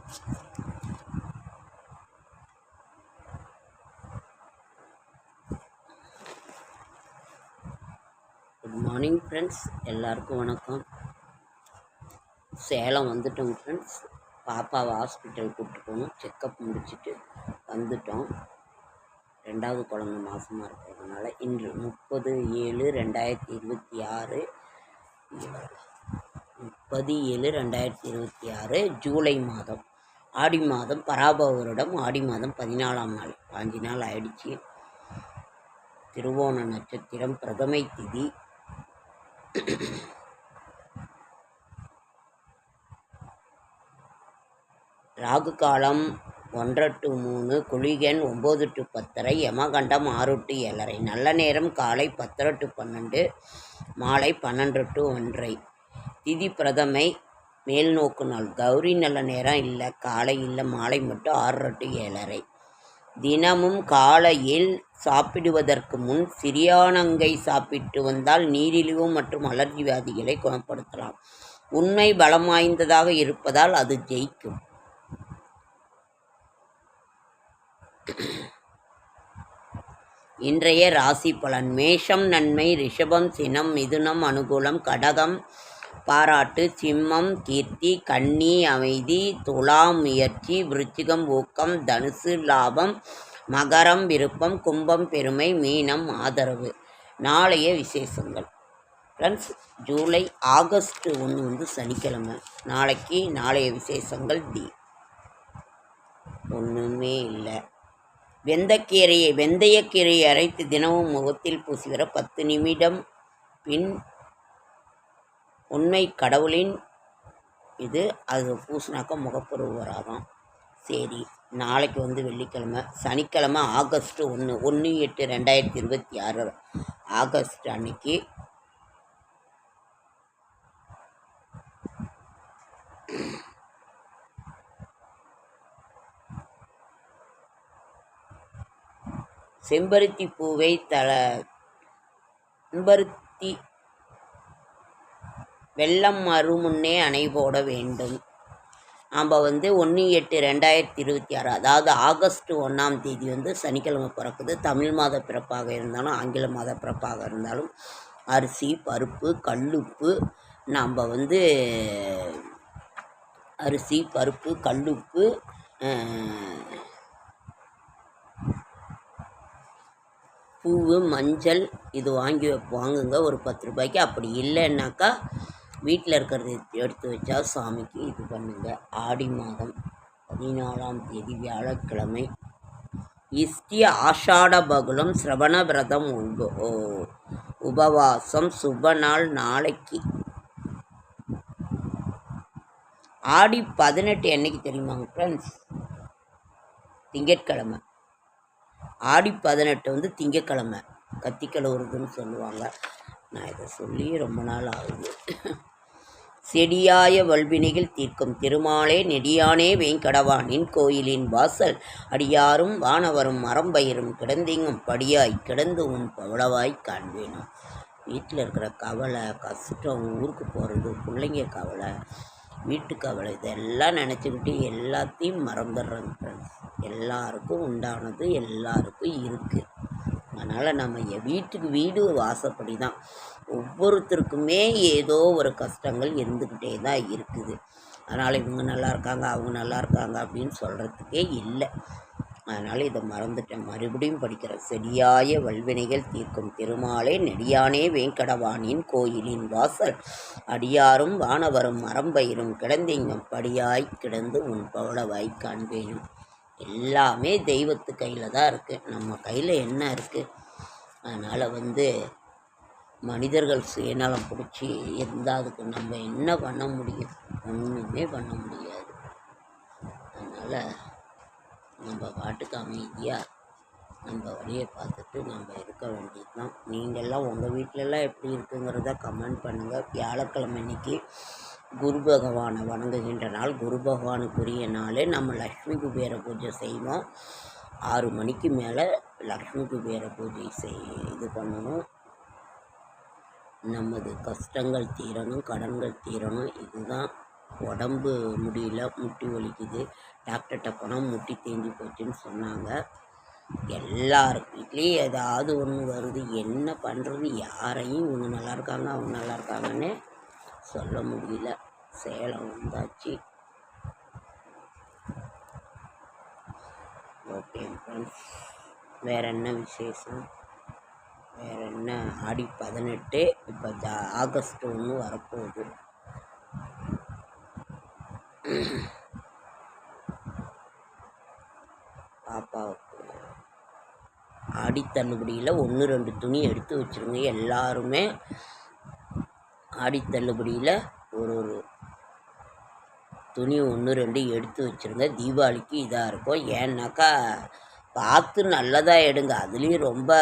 Good morning friends, எல்லாருக்கும் வணக்கம். சேலம் வந்துட்டோம் ஃப்ரெண்ட்ஸ். பாப்பாவை ஹாஸ்பிட்டல் கூப்பிட்டு போகணும். செக்கப் முடிச்சுட்டு வந்துட்டோம். 2வது குழந்தை மாதமாக இருக்கிறதுனால இன்று 30/7/2026 30/7/2026 ஜூலை மாதம், ஆடி மாதம், பராபவ வருடம் ஆடி மாதம் 14ஆம் நாள். 5 நாள் ஆயிடுச்சு. திருவோண நட்சத்திரம், பிரதமை திதி. ராகு காலம் 1 to 3, குளிகன் 9 to 10:30, யமகண்டம் 6 to 7:30. நல்ல நேரம் காலை 10 to 12, மாலை 12 to 1:30. திதி பிரதமை, மேல் நோக்கு நாள். கௌரி நல்ல நேரம் இல்லை, காலை இல்லை, மாலை மட்டும் 6 to 7:30. தினமும் காலையில் சாப்பிடுவதற்கு முன் சிறியானங்கை சாப்பிட்டு வந்தால் நீரிழிவு மற்றும் அலர்ஜி வியாதிகளை குணப்படுத்தலாம். உண்மை பலம் வாய்ந்ததாக இருப்பதால் அது ஜெயிக்கும். இன்றைய ராசி பலன். மேஷம் நன்மை, ரிஷபம் சினம், மிதுனம் அனுகூலம், கடகம் பாராட்டு, சிம்மம் கீர்த்தி, கன்னி அமைதி, துலாம் முயற்சி, விருச்சிகம் ஊக்கம், தனுசு லாபம், மகரம் விருப்பம், கும்பம் பெருமை, மீனம் ஆதரவு. நாளைய விசேஷங்கள் ஃப்ரெண்ட்ஸ். ஆகஸ்ட் 1 சனிக்கிழமை. நாளைய விசேஷங்கள் ஒன்றுமே இல்லை. வெந்தயக்கீரையை அரைத்து தினமும் முகத்தில் பூசி வர 10 நிமிடம் பின் உண்மை கடவுளின் இது. அது பூசினாக்கா முகப்பருவு வராதான். சரி, நாளைக்கு வெள்ளிக்கிழமை. சனிக்கிழமை ஆகஸ்ட் 1/8/2026 ஆகஸ்ட் அன்னைக்கு செம்பருத்தி பூவை செம்பருத்தி வெள்ளம் மறுமுன்னே அணை போட வேண்டும். நாம் 1/8/2026, அதாவது ஆகஸ்ட் 1ஆம் தேதி சனிக்கிழமை பிறக்குது. தமிழ் மாத பிறப்பாக இருந்தாலும் ஆங்கில மாத பிறப்பாக இருந்தாலும் அரிசி, பருப்பு, கல்லுப்பு நாம் அரிசி, பருப்பு, கல்லுப்பு, பூவு, மஞ்சள் இது வாங்குங்க ஒரு 10 ரூபாய்க்கு. அப்படி இல்லைன்னாக்கா வீட்டில் இருக்கிறது எடுத்து வச்சா சாமிக்கு இது பண்ணுங்க. ஆடி மாதம் 14ஆம் தேதி வியாழக்கிழமை. இஷ்டி ஆஷாட பகுலம், சிரவண விரதம், உபவாசம். சுப நாள் நாளைக்கு. ஆடி 18 என்னைக்கு தெரியுமாங்க ஃப்ரெண்ட்ஸ்? திங்கட்கிழமை. ஆடி 18 திங்கக்கிழமை. கத்திக்கழுவுறதுன்னு சொல்லுவாங்க. நான் இதை சொல்லி ரொம்ப நாள் ஆகுது. செடியாய வல்வினைகள் தீர்க்கும் திருமாலே நெடியானே வேங்கடவானின் கோயிலின் வாசல் அடியாரும் வானவரும் மரம்பயிரும் கிடந்தீங்கும் படியாய் கிடந்து உன் பவளவாய் காண்பேனும். வீட்டில் இருக்கிற கவலை, கஷ்டம், ஊருக்கு போகிறது, பிள்ளைங்க கவலை, வீட்டு கவலை, இதெல்லாம் நினச்சிக்கிட்டு எல்லாத்தையும் மறந்துடுறோங்க ஃப்ரெண்ட்ஸ். எல்லாருக்கும் உண்டானது எல்லாருக்கும் இருக்குது. அதனால் நம்ம வீட்டுக்கு வீடு வாசப்படி தான். ஒவ்வொருத்தருக்குமே ஏதோ ஒரு கஷ்டங்கள் இருந்துக்கிட்டே தான் இருக்குது. அதனால் இவங்க நல்லா இருக்காங்க, அவங்க நல்லா இருக்காங்க அப்படின்னு சொல்கிறதுக்கே இல்லை. அதனால் இதை மறந்துட்டேன். மறுபடியும் படிக்கிறேன். செடியாய வல்வினைகள் தீர்க்கும் திருமாலே நெடியானே வேங்கடவானின் கோயிலின் வாசல் அடியாரும் வானவரும் மரம்பயிரும் கிடந்தீங்கும் படியாய் கிடந்து உன் பவளவாய் காண்பேனும். எல்லாமே தெய்வத்து கையில் தான் இருக்குது. நம்ம கையில் என்ன இருக்குது? அதனால் மனிதர்கள் சுயநலம் பிடிச்சி இருந்தால் அதுக்கு நம்ம என்ன பண்ண முடியும்? ஒன்றுமே பண்ண முடியாது. அதனால் நம்ம பாட்டுக்கு அமைதியாக நம்ம வழியை பார்த்துட்டு நம்ம இருக்க வேண்டியது தான். நீங்கள்லாம் உங்கள் வீட்டிலலாம் எப்படி இருக்குங்கிறத கமெண்ட் பண்ணுங்கள். வியாழக்கிழமை அன்னைக்கு குரு பகவானை வணங்குகின்ற நாள். குரு பகவானுக்குரிய நாள். நம்ம லக்ஷ்மி குபேர பூஜை செய்வோம். 6 மணிக்கு மேலே லக்ஷ்மி குபேர பூஜை இது பண்ணணும். நமது கஷ்டங்கள் தீரணும், கடன்கள் தீரணும். இதுதான் உடம்பு முடியல, முட்டி வலிக்குது. டாக்டர்கிட்ட போனால் முட்டி தேஞ்சு போச்சுன்னு சொன்னாங்க. எல்லார் வீட்லேயும் ஏதாவது ஒன்று வருது. என்ன பண்ணுறது? யாரையும் இவங்க நல்லா இருக்காங்க, அவங்க நல்லா இருக்காங்கன்னு சொல்ல முடியல. சேலம் வந்தாச்சு. ஓகே ஃப்ரெண்ட்ஸ், வேறு என்ன விசேஷம்? வேறு என்ன? ஆடி 18 இப்போ ஆகஸ்ட் 1 வரப்போகுது. பாப்பாவுக்கு ஆடி தள்ளுபடியில் 1-2 துணி எடுத்து வச்சுருங்க. எல்லாருமே ஆடி தள்ளுபடியில் ஒரு துணி 1-2 எடுத்து வச்சுருங்க. தீபாவளிக்கு இதாக இருக்கும். ஏன்னாக்கா பார்த்து நல்லதாக எடுங்க. அதுலேயும் ரொம்ப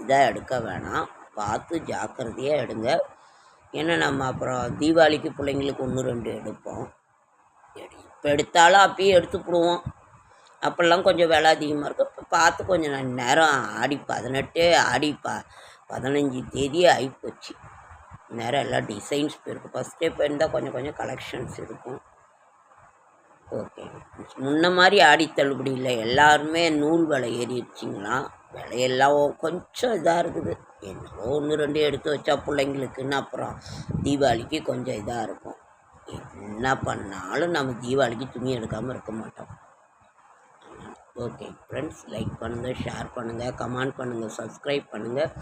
இதாக எடுக்க வேணாம். பார்த்து ஜாக்கிரதையாக எடுங்க. ஏன்னா நம்ம அப்புறம் தீபாவளிக்கு பிள்ளைங்களுக்கு 1-2 எடுப்போம். இப்போ எடுத்தாலும் அப்பயே எடுத்துக்கிடுவோம். அப்போல்லாம் கொஞ்சம் விலை அதிகமாக இருக்கும். இப்போ பார்த்து கொஞ்சம் நேரம் ஆடி 18 ஆடி 15 தேதி ஆகிப்போச்சு. நேரம் எல்லாம் டிசைன்ஸ் போயிருக்கும். ஃபஸ்ட்டே போயிருந்தால் கொஞ்சம் கொஞ்சம் கலெக்ஷன்ஸ் இருக்கும். ஓகே, முன்ன மாதிரி ஆடி தள்ளுபடி இல்லை. எல்லாருமே நூல் விலை ஏறிடுச்சிங்களா. விலையெல்லாம் கொஞ்சம் இதாக இருக்குது. என்னவோ 1-2 எடுத்து வச்சா பிள்ளைங்களுக்குன்னு அப்புறம் தீபாவளிக்கு கொஞ்சம் இதாக இருக்கும். என்ன பண்ணாலும் நம்ம தீபாவளிக்கு துணி எடுக்காமல் இருக்க மாட்டோம். ஓகே ஃப்ரெண்ட்ஸ், லைக் பண்ணுங்கள், ஷேர் பண்ணுங்கள், கமெண்ட் பண்ணுங்கள், சப்ஸ்கிரைப் பண்ணுங்கள்.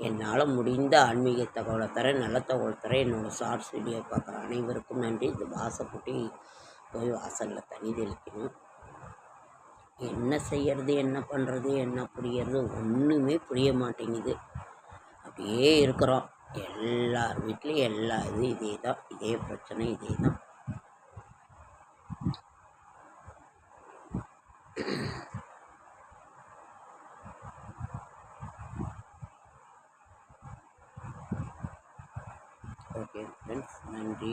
என்னால் முடிந்த ஆன்மீக தகவலை தரேன், நல்ல தகவல் தரேன். என்னோடய ஷார்ட்ஸ் வீடியோ பார்க்குற அனைவருக்கும் நன்றி. இது வாசப்பட்டி போய் வாசலில் தண்ணி தெளிக்கணும். என்ன செய்கிறது, என்ன பண்ணுறது, என்ன புரியறது, ஒன்றுமே புரிய மாட்டேங்குது. அப்படியே இருக்கிறோம். எல்லார் வீட்லேயும் எல்லா இதே தான், இதே பிரச்சனை, இதே தான். ஓகே ஃப்ரெண்ட்ஸ், நன்றி.